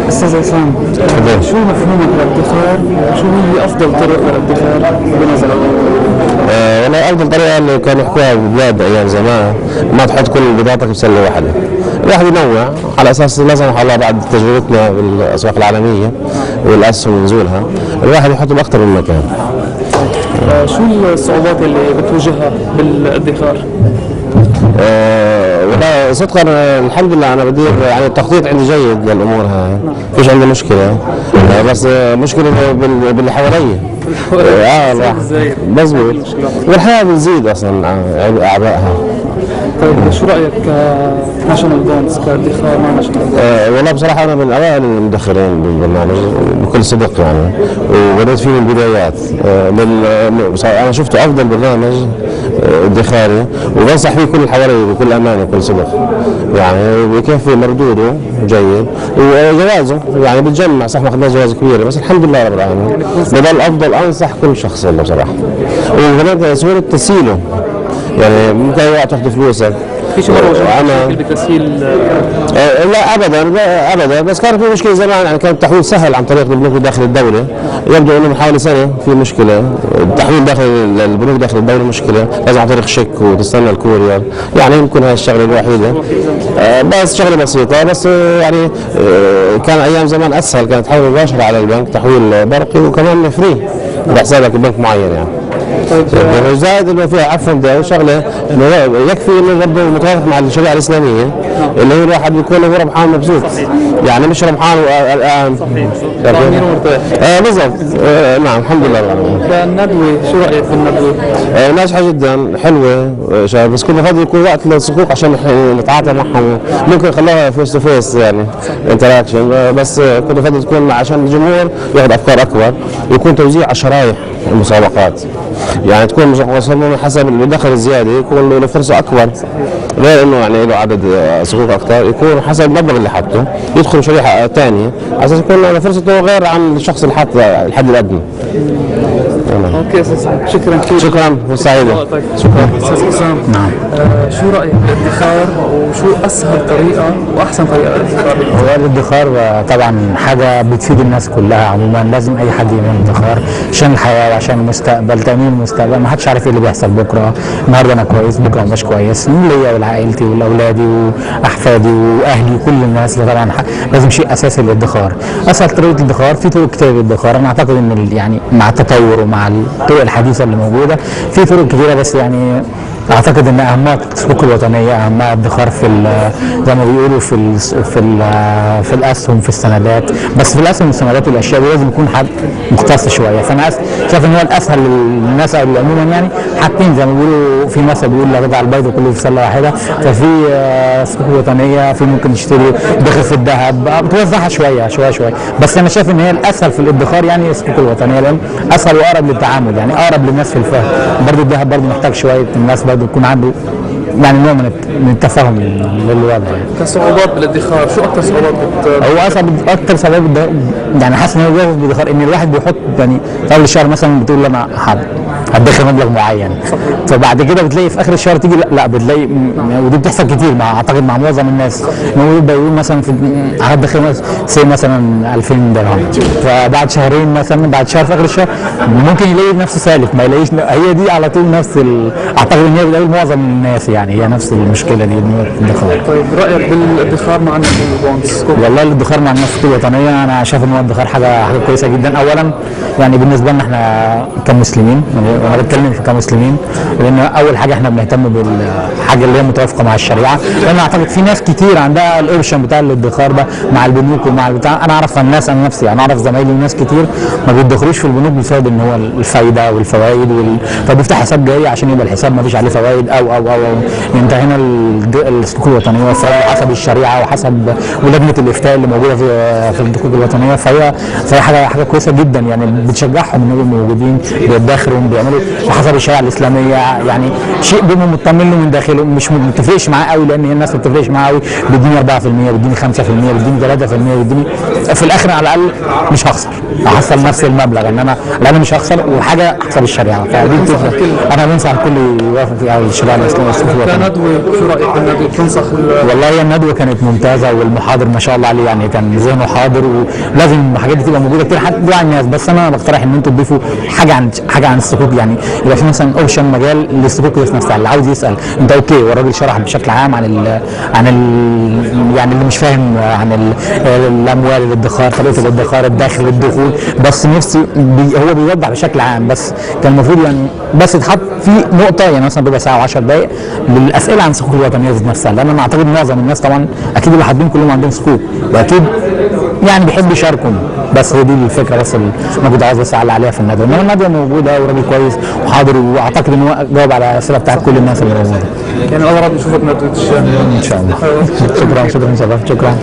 استاذ عصام، شو مفهومك للادخار؟ شو هي افضل طرق للادخار بنظرك؟ والله افضل طريقه اللي كانوا يحكوها بالبلاد ايام زمان، ما تحط كل بضاعتك بسله واحده، الواحد ينوع على اساس لا سمح الله بعد تجربتنا بالاسواق العالميه والاسهم ونزولها الواحد يحط باكثر من مكان. شو الصعوبات اللي بتواجهها بالادخار؟ والله صدقا الحمد لله انا بدير يعني التخطيط عندي جيد للامور هاي، فيش عندي مشكله، بس مشكله باللي حوالي. مظبوط، والحياه بتزيد اصلا اعبائها. طيب شو رايك كناشونال بونز كادخار مع ناشونال بونز؟ والله بصراحه انا من اوائل المدخرين بالبرنامج بكل صدق يعني، وبدأت فيه من البدايات. انا شفته افضل برنامج ادخاري، وبنصح فيه كل اللي حوالي بكل امانه وكل صدق، يعني بكفي مردوده جيد وجوازه يعني بتجمع. صح ما اخذناش جوائز كبيره بس الحمد لله رب العالمين، بضل افضل. انصح كل شخص والله بصراحه، وكمان سهوله تسهيله، يعني ممكن اي وقت تاخذ فلوسك. في شيء مره بتسهيل؟ لا ابدا بس كان في مشكله زمان، يعني كان التحويل سهل عن طريق البنوك داخل الدوله. يبدو انه من حوالي سنه في مشكله، التحويل داخل البنوك داخل الدوله مشكله، لازم عن طريق شيك وتستنى الكورير، يعني يمكن هاي الشغله الوحيده. بس شغله بسيطه، بس يعني كان ايام زمان اسهل، كانت تحول مباشره على البنك، تحويل برقي وكمان فري بحسابك ببنك معين يعني. طيب زائد انه فيها عفوا شغله انه يكفي انه برضه متوافق مع الشريعه الاسلاميه، اللي هو الواحد بيكون هو ربحان مبسوط، يعني مش ربحان الان ضامن ومرتاح. بالضبط. نعم الحمد لله. الندوه شو رايك في الندوه؟ ناجحه جدا، حلوه، بس كنا فاضي يكون وقت للصكوك عشان نتعاطى معهم، ممكن نخلوها فيس تو فيس يعني انتراكشن، بس كنا فاضي تكون عشان الجمهور ياخذ افكار اكبر، ويكون توزيع على شرايح المسابقات، يعني تكون مصممه حسب اللي دخل الزياده يكون له فرصه اكبر، غير انه يعني له عدد صكوك اكثر، يكون حسب المبلغ اللي حطه يدخل شريحه ثانيه على اساس يكون له فرصته غير عن الشخص اللي حط الحد الادنى. اوكي استاذ، شكرا كثير. شكرا وسعيده. شكرا استاذ حسام. نعم. شو رايك بالادخار وشو اسهل طريقه واحسن طريقه للادخار؟ هو الادخار طبعا حاجه بتفيد الناس كلها عموما، لازم اي حد يعمل ادخار عشان الحياه وعشان المستقبل، تامين المستقبل. ما حدش عارف ايه اللي بيحصل بكره، النهارده انا كويس بكره مش كويس، ليا ولعائلتي ولاولادي واحفادي واهلي وكل الناس. ده طبعا لازم شيء اساسي للادخار. اسهل طريقه الادخار في طرق كتير للادخار، انا اعتقد ان يعني مع التطور ومع الطرق الحديثه اللي موجوده في طرق كثيره، بس يعني اعتقد ان اهمها الصكوك الوطنيه، اهمها الادخار في زي ما بيقولوا في الاسهم في السندات. بس في الاسهم والسندات والاشياء دي لازم يكون حد مختص شويه، فانا شايف ان هو الاسهل للناس عموما يعني حاجتين زي ما بيقولوا، في مثل بيقول لا تضع البيض كله في سله واحده، ففي صكوك وطنيه، في ممكن تشتري دخل في الذهب بتوزعها شويه. بس انا شايف ان هي الاسهل في الادخار يعني الصكوك الوطنيه، لان اسهل واقرب للتعامل، يعني اقرب للناس في الفهم. برضه الذهب برضه محتاج شويه الناس برضه يكون عنده يعني نوع من التفاهم للوضع يعني. كصعوبات بالادخار، شو اكثر صعوبات هو اكثر صعوبات يعني حاسس ان هو جاهز بالادخار، ان الواحد بيحط يعني في اول الشهر مثلا بتقول له انا هتدخل مبلغ معين، فبعد كده بتلاقي في اخر الشهر تيجي لا بتلاقي، ودي بتحصل كتير اعتقد مع معظم الناس، ان هو يبدا يقول مثلا هتدخل مثلا 2000 درهم، فبعد شهرين مثلا بعد شهر في اخر الشهر ممكن يلاقي نفسه سالك، ما يلاقيش. هي دي على طول نفس اعتقد ان هي بتلاقي معظم الناس يعني هي نفس المشكله دي الادخار. طيب رايك بالادخار مع الناشونال بونز؟ والله الادخار مع الصكوك الوطنيه انا شايف ان هو الادخار حاجه كويسه جدا. اولا يعني بالنسبه لنا احنا كمسلمين، وانا بتكلم كمسلمين، لان اول حاجه احنا بنهتم بالحاجه اللي هي متوافقه مع الشريعه، لان اعتقد في ناس كتير عندها الاوبشن بتاع الادخار ده مع البنوك ومع البتاع. انا اعرف الناس، انا نفسي انا اعرف زمايلي وناس كتير ما بيدخلوش في البنوك بسبب ان هو الفايده والفوائد فبيفتح حساب جاري عشان يبقى الحساب ما فيش عليه فوائد او انت هنا الصكوك الوطنيه حسب الشريعه وحسب ولجنه الافتاء اللي موجوده في الصكوك الوطنيه، فهي حاجه كويسه جدا يعني، بتشجعهم انهم موجودين بيدخروا بيعمله بحسب الشريعه الاسلاميه، يعني شيء بيبقى مطمن له من داخله، مش متفقش معاه قوي، لان هي الناس ما بتفرقش معاه قوي، بيديني 4%، بيديني 5%، بيديني 3%، بيديني في الاخر على الاقل مش هخسر، هحصل نفس المبلغ، انما على الاقل مش هخسر وحاجه حسب الشريعه. فدي بتفرق. انا بنصح الكل يوافق في الشريعه الاسلاميه. كندوه شو رايك بالندوه؟ بتنصح والله هي الندوه كانت ممتازه، والمحاضر ما شاء الله عليه يعني كان ذهنه حاضر، ولازم الحاجات دي تبقى موجوده كتير حتى تدعي الناس. بس انا بقترح ان انتوا تضيفوا حاجه عن الصكوك، يعني يبقى في مثلا اوبشن مجال للصكوك ذات نفسها، اللي عاوز يسال انت اوكي، والراجل شرح بشكل عام عن يعني اللي مش فاهم عن الاموال، الادخار، طريقه الادخار، الدخل، الدخول، بس نفسي هو بيوضح بشكل عام، بس كان المفروض يعني بس تحط في نقطه، يعني مثلا ربع ساعه و10 دقائق للاسئله عن الصكوك الوطنيه ذات نفسها، لان انا اعتقد معظم الناس طبعا اكيد اللي حاطين كلهم عندهم صكوك، واكيد يعني بيحبوا يشاركوا، بس هي دي الفكره بس اللي انا كنت عاوز بس اعلق عليها في الندوه. انما الندوه موجوده وراجل كويس وحاضر، واعتقد ان هو جاوب على الاسئله بتاعت كل الناس اللي موجوده. يعني اغرب نشوفك ندوه الشام ان شاء الله. شكرا شباب، شكرا.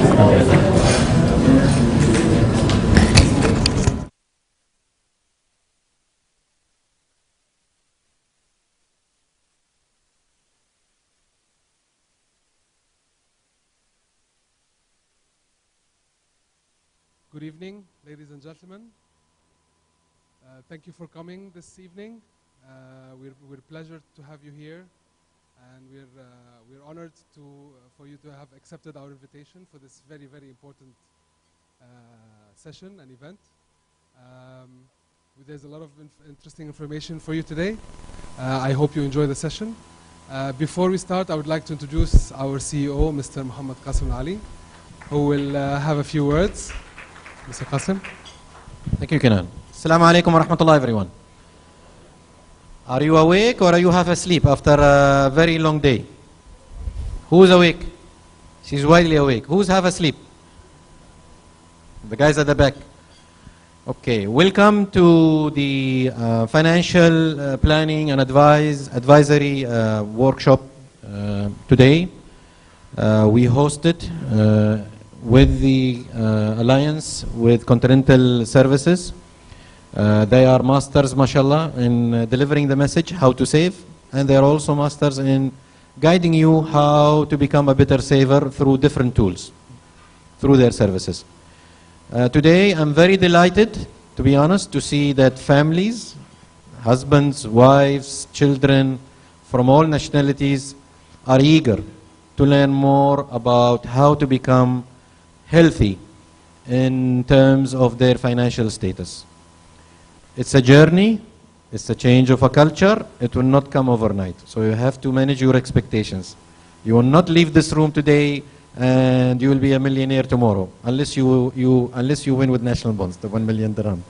Good evening, ladies and gentlemen. Thank you for coming this evening. We're pleasure to have you here, and we're honored for you to have accepted our invitation for this very, very important session and event. There's a lot of interesting information for you today. I hope you enjoy the session. Before we start, I would like to introduce our CEO, Mr. Muhammad Qasim Ali, who will have a few words. Mr. Qasim. Thank you, Kenan. Assalamu alaikum wa rahmatullah, everyone. Are you awake or are you half asleep after a very long day? Who's awake? She's widely awake. Who's half asleep? The guys at the back. Okay, welcome to the financial planning and advisory workshop today. We hosted with the alliance with Continental Services. They are masters, mashallah, in delivering the message, how to save, and they are also masters in guiding you how to become a better saver through different tools, through their services. Today, I'm very delighted, to be honest, to see that families, husbands, wives, children from all nationalities are eager to learn more about how to become healthy in terms of their financial status. It's a journey, it's a change of a culture, it will not come overnight. So you have to manage your expectations. You will not leave this room today and you will be a millionaire tomorrow, unless you win with national bonds, the 1 million dirham.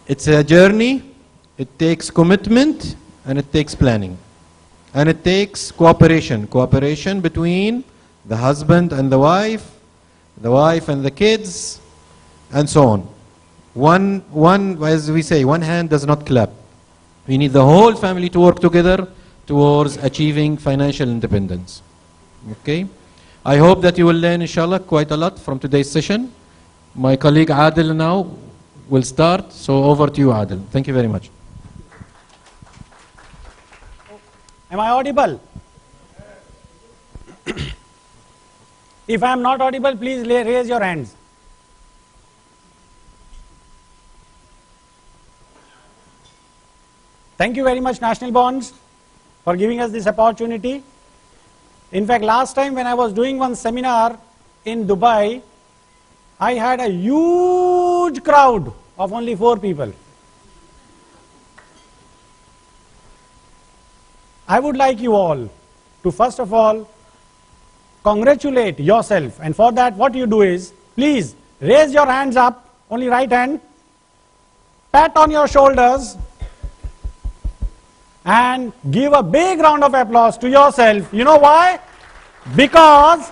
It's a journey, it takes commitment, and it takes planning. And it takes cooperation between the husband and the wife and the kids, and so on. As we say, one hand does not clap. We need the whole family to work together towards achieving financial independence. Okay? I hope that you will learn, inshallah, quite a lot from today's session. My colleague Aadil now will start, so over to you, Aadil. Thank you very much. Am I audible? If I am not audible, please raise your hands. Thank you very much, National Bonds, for giving us this opportunity. In fact, last time when I was doing one seminar in Dubai, I had a huge crowd of only 4 people. I would like you all to first of all congratulate yourself, and for that what you do is, please raise your hands up, only right hand, pat on your shoulders, and give a big round of applause to yourself. You know why? Because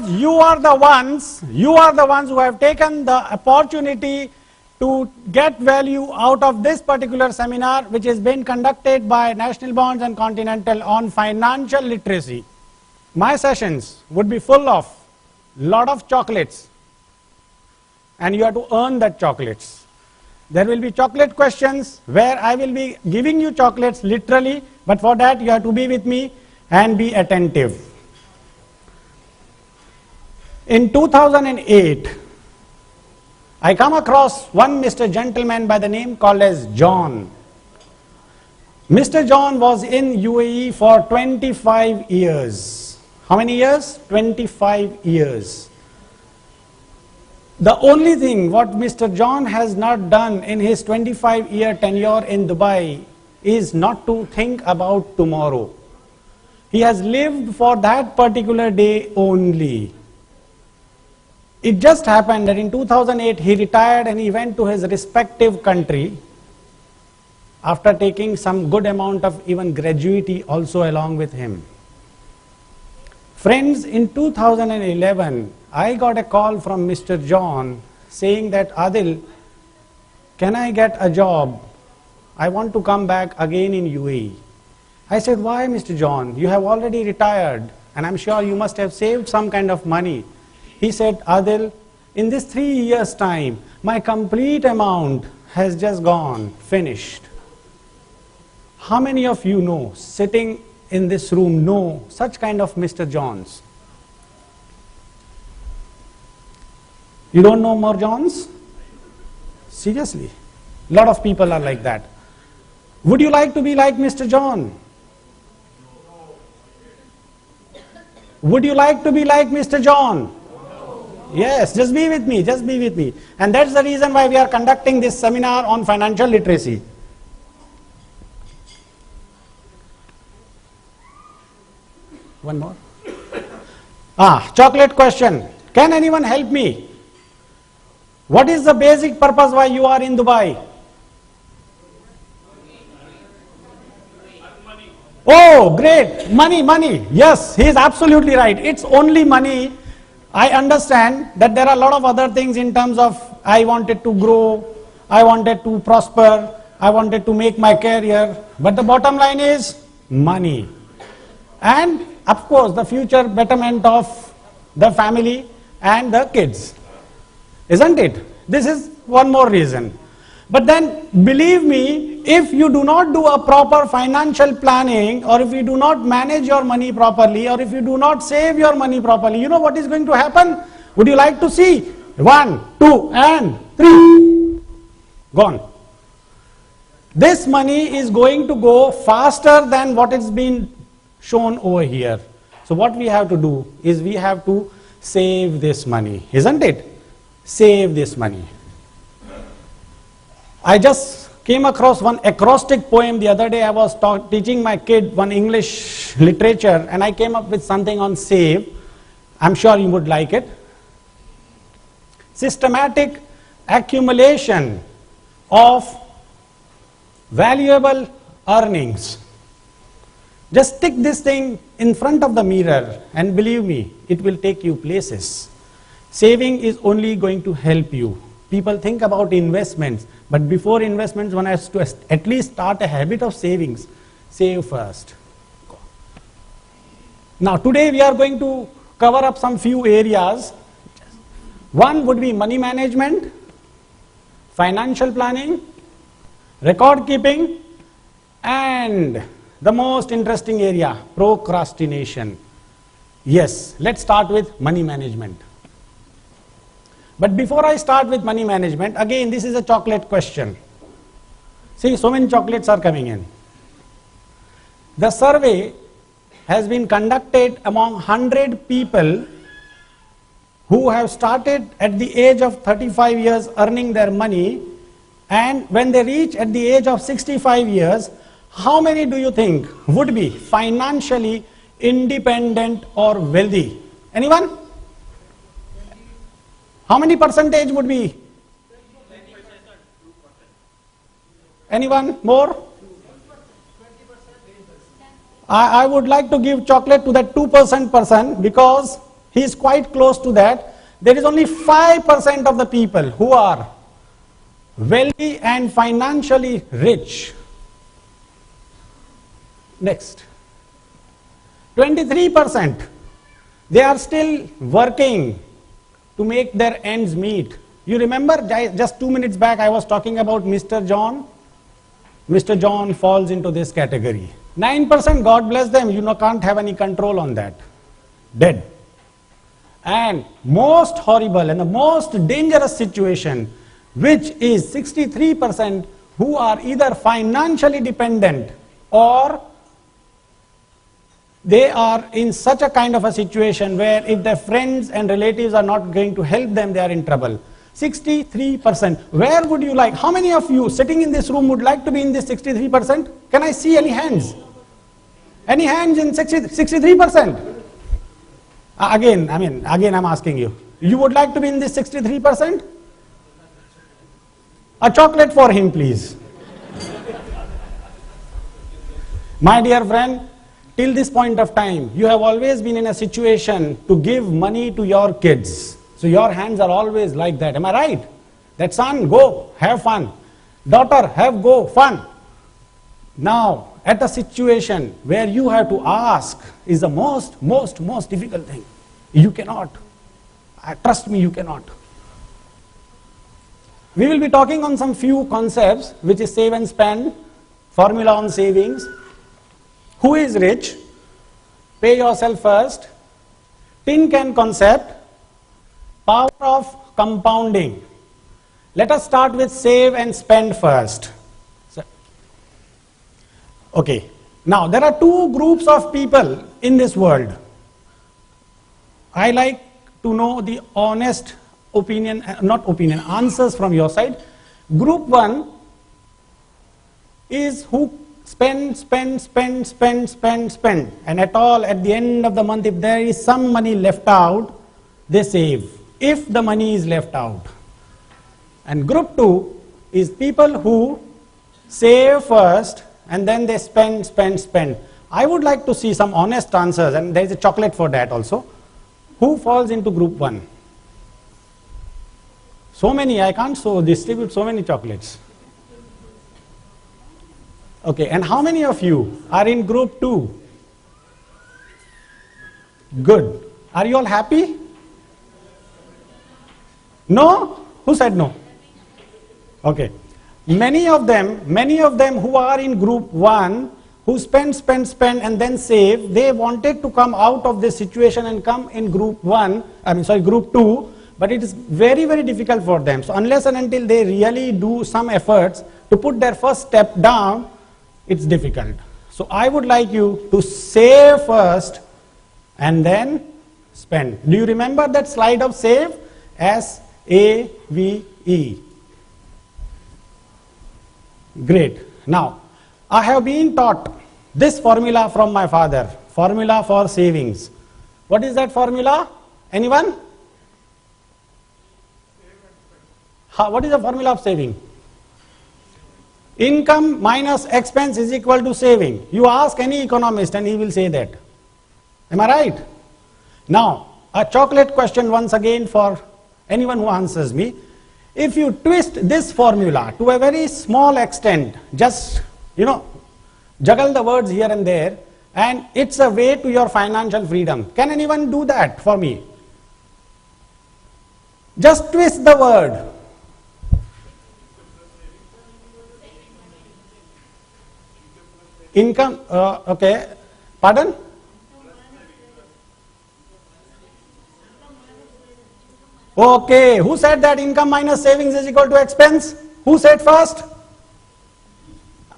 you are the ones who have taken the opportunity to get value out of this particular seminar, which has been conducted by National Bonds and Continental on financial literacy. My sessions would be full of lot of chocolates, and you have to earn that chocolates. There will be chocolate questions where I will be giving you chocolates literally, but for that you have to be with me and be attentive. In 2008, I come across one Mr. Gentleman by the name called as John. Mr. John was in UAE for 25 years. How many years? 25 years. The only thing what Mr. John has not done in his 25-year tenure in Dubai is not to think about tomorrow. He has lived for that particular day only. It just happened that in 2008 he retired and he went to his respective country after taking some good amount of even gratuity also along with him. Friends, in 2011, I got a call from Mr. John saying that, Aadil, can I get a job? I want to come back again in UAE. I said, why, Mr. John? You have already retired and I'm sure you must have saved some kind of money. He said, Aadil, in this 3 years' time, my complete amount has just gone, finished. How many of you know, sitting in this room, know such kind of Mr. Johns? You don't know more Johns? Seriously, a lot of people are like that. Would you like to be like Mr. John? Would you like to be like Mr. John? Yes, just be with me, just be with me. And that's the reason why we are conducting this seminar on financial literacy. One more. Chocolate question. Can anyone help me? What is the basic purpose why you are in Dubai? Oh, great. Money, money. Yes, he is absolutely right. It's only money. I understand that there are a lot of other things in terms of I wanted to grow, I wanted to prosper, I wanted to make my career. But the bottom line is money. And of course, the future betterment of the family and the kids. Isn't it? This is one more reason. But then, believe me, if you do not do a proper financial planning, or if you do not manage your money properly, or if you do not save your money properly, you know what is going to happen? Would you like to see? 1, 2, and 3. Gone. This money is going to go faster than what is being shown over here. So what we have to do is we have to save this money, isn't it? Save this money. I just came across one acrostic poem the other day. I was teaching my kid one English literature and I came up with something on save. I'm sure you would like it. Systematic accumulation of valuable earnings. Just stick this thing in front of the mirror and believe me, it will take you places. Saving is only going to help you. People think about investments, but before investments, one has to at least start a habit of savings. Save first. Now today we are going to cover up some few areas. One would be money management, financial planning, record keeping, and the most interesting area, procrastination. Yes, let's start with money management. But before I start with money management, again this is a chocolate question. See, so many chocolates are coming in. The survey has been conducted among 100 people who have started at the age of 35 years earning their money, and when they reach at the age of 65 years, how many do you think would be financially independent or wealthy? Anyone? How many percentage would be? Anyone more? I would like to give chocolate to that 2% person because he is quite close to that. There is only 5% of the people who are wealthy and financially rich. Next. 23%. They are still working to make their ends meet. You remember just 2 minutes back I was talking about Mr. John? Mr. John falls into this category. 9%, God bless them, you can't have any control on that. Dead. And most horrible and the most dangerous situation, which is 63% who are either financially dependent or they are in such a kind of a situation where if their friends and relatives are not going to help them, they are in trouble. 63%. Where would you like, how many of you sitting in this room would like to be in this 63%? Can I see any hands? Any hands in 63%? Again, I'm asking you. You would like to be in this 63%? A chocolate for him, please. My dear friend, till this point of time, you have always been in a situation to give money to your kids. So your hands are always like that. Am I right? That son, go, have fun. Daughter, go, fun. Now, at a situation where you have to ask is the most difficult thing. You cannot. Trust me, you cannot. We will be talking on some few concepts, which is save and spend, formula on savings, who is rich, pay yourself first, tin can concept, power of compounding. Let us start with save and spend first. Okay, now there are two groups of people in this world. I like to know the honest opinion, answers from your side. Group one is who spend, and at the end of the month, if there is some money left out, they save, if the money is left out. And group two is people who save first and then they spend. I would like to see some honest answers, and there is a chocolate for that also. Who falls into group one? So many, I can't distribute so many chocolates. Okay, and how many of you are in group 2? Good. Are you all happy? No? Who said no? Okay. Many of them who are in group 1, who spend and then save, they wanted to come out of this situation and come in group 2, but it is very, very difficult for them. So unless and until they really do some efforts to put their first step down, it's difficult. So I would like you to save first and then spend. Do you remember that slide of save? S-A-V-E. Great. Now, I have been taught this formula from my father, formula for savings. What is that formula? Anyone? What is the formula of saving? Income minus expense is equal to saving. You ask any economist and he will say that. Am I right? Now, a chocolate question once again for anyone who answers me. If you twist this formula to a very small extent, just, juggle the words here and there, and it's a way to your financial freedom. Can anyone do that for me? Just twist the word. Income, okay, pardon? Okay, who said that income minus savings is equal to expense? Who said first?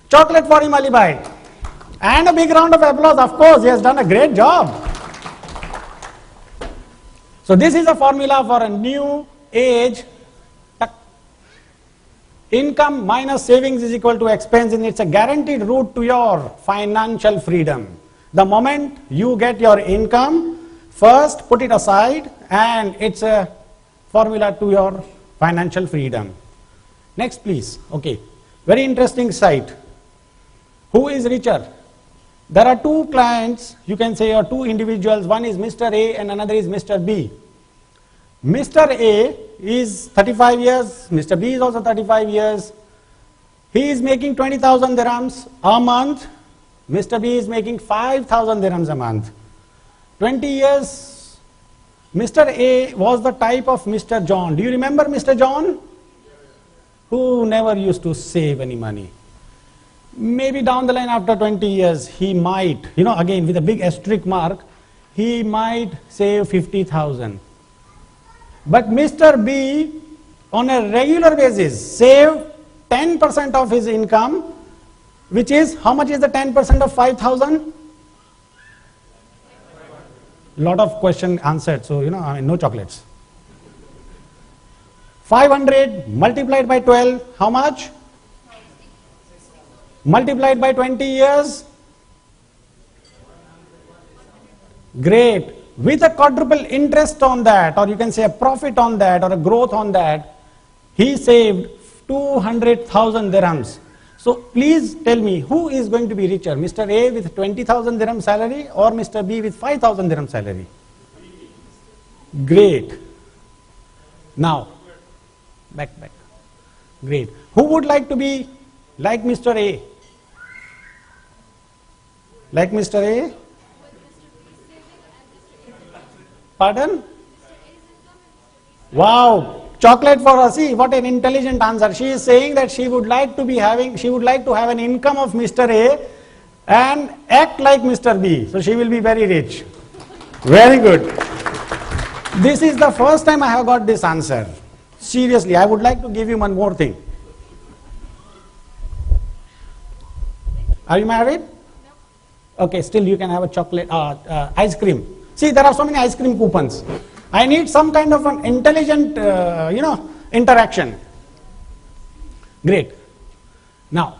Chocolate for him, Ali Bhai. And a big round of applause, of course, he has done a great job. So this is a formula for a new age. Income minus savings is equal to expense, and it's a guaranteed route to your financial freedom. The moment you get your income, first put it aside, and it's a formula to your financial freedom. Next, please. Okay, very interesting site. Who is richer? There are two clients, you can say, or two individuals. One is Mr. A and another is Mr. B. Mr. A is 35 years, Mr. B is also 35 years. He is making 20,000 dirhams a month. Mr. B is making 5,000 dirhams a month. 20 years Mr. A was the type of Mr. John. Do you remember Mr. John? Who never used to save any money. Maybe down the line after 20 years, he might, again with a big asterisk mark, he might save 50,000. But Mr. B, on a regular basis, save 10% of his income, which is, how much is the 10% of 5,000? Lot of question answered, so no chocolates. 500 multiplied by 12, how much? Multiplied by 20 years? Great. With a quadruple interest on that, or you can say a profit on that, or a growth on that, he saved 200,000 dirhams. So please tell me, who is going to be richer, Mr. A with 20,000 dirham salary or Mr. B with 5,000 dirham salary? Great. Now, back. Great. Who would like to be like Mr. A? Like Mr. A? Pardon? Wow. Chocolate for her. See, what an intelligent answer. She is saying that she would like to have an income of Mr. A and act like Mr. B. So she will be very rich. Very good. This is the first time I have got this answer. Seriously, I would like to give you one more thing. Are you married? No. Okay, still you can have a chocolate, ice cream. See, there are so many ice cream coupons. I need some kind of an intelligent, interaction. Great. Now,